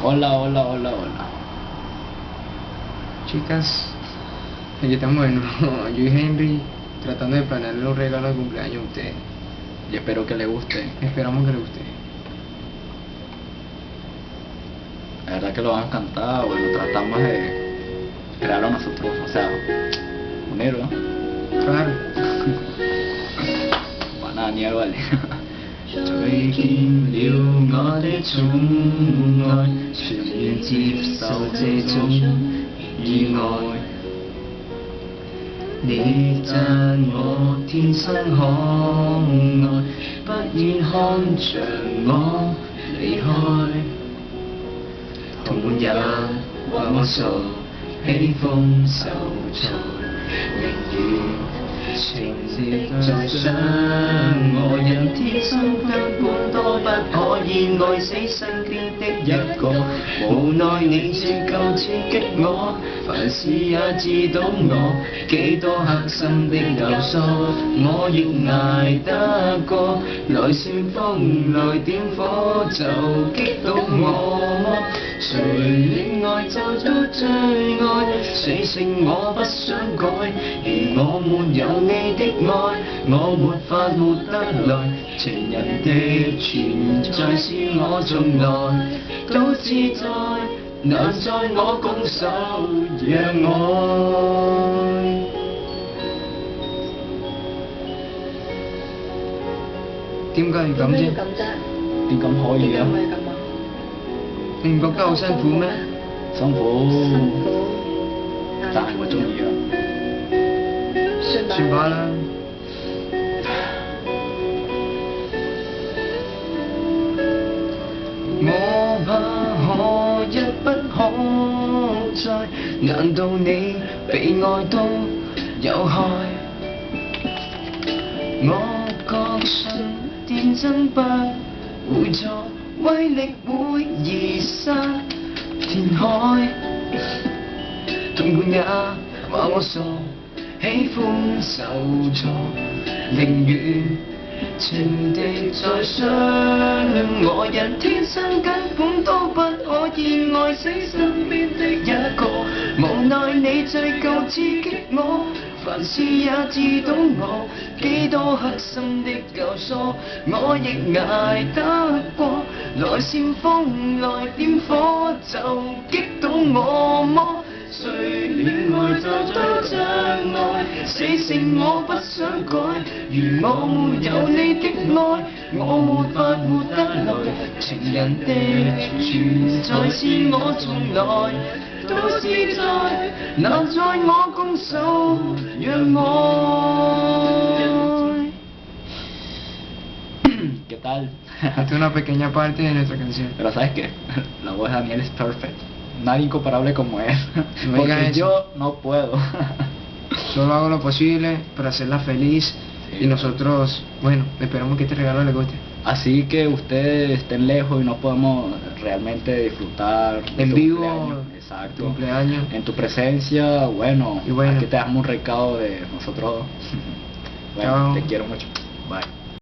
Hola, hola, hola, hola. Chicas, aquí estamos de nuevo, yo y Henry tratando de planearle un regalo de cumpleaños a ustedes. Y espero que le guste. Esperamos que les guste. La verdad que lo vamos a cantar. Bueno, tratamos de crearlo nosotros. O sea, unirlo, ¿no? Claro. Para nada, ni algo vale. 再見了我的寵愛，全願接受這種意外。你讚我天生可愛，不願看着我離開。同日話我傻，喜歡受挫，寧願情節在想我人天生根本多不可以愛死身邊的一個，無奈你最夠刺激我，凡事也知道我幾多刻心的流疏，我亦捱得過，來煽風來點火就擊倒我。誰戀愛就到最愛，死性我不想改，而我沒有你的愛，我沒法活得來。情人的存在是我從來都自在，難在我拱手讓愛。點解要咁啫？點咁可以啊？你唔覺得好辛苦咩？辛苦，但係我中意啊。算吧啦。我怕可一不可再，難道你被愛都有害？我確信戰爭不會錯，威力會移山填海。同伴也話我傻，喜歡受挫，寧願情敵在想我人天生根本都不可以愛死身邊的一個，無奈你最夠刺激我，凡事也知道我幾多刻心的救贖，我亦捱得過，來煽風來點火就擊倒我麼？誰戀愛就多障礙，死性我不想改，如我沒有你的愛，我沒法活得來。情人的存在是我從來都自在，難在我拱手讓愛。¿Qué tal? Esta es una pequeña parte de nuestra canción. Pero ¿sabes qué? La voz de Daniel es perfecta. Nadie incomparable como él. No Porque digas eso. yo no puedo. Solo hago lo posible para hacerla feliz Sí. y nosotros, bueno, esperamos que este regalo les guste. Así que ustedes estén lejos y no podemos realmente disfrutar de En tu vivo, cumpleaños. Exacto. cumpleaños. En tu presencia, bueno, Y bueno. aquí te damos un recado de nosotros dos. Bueno, Chao. te quiero mucho. Bye.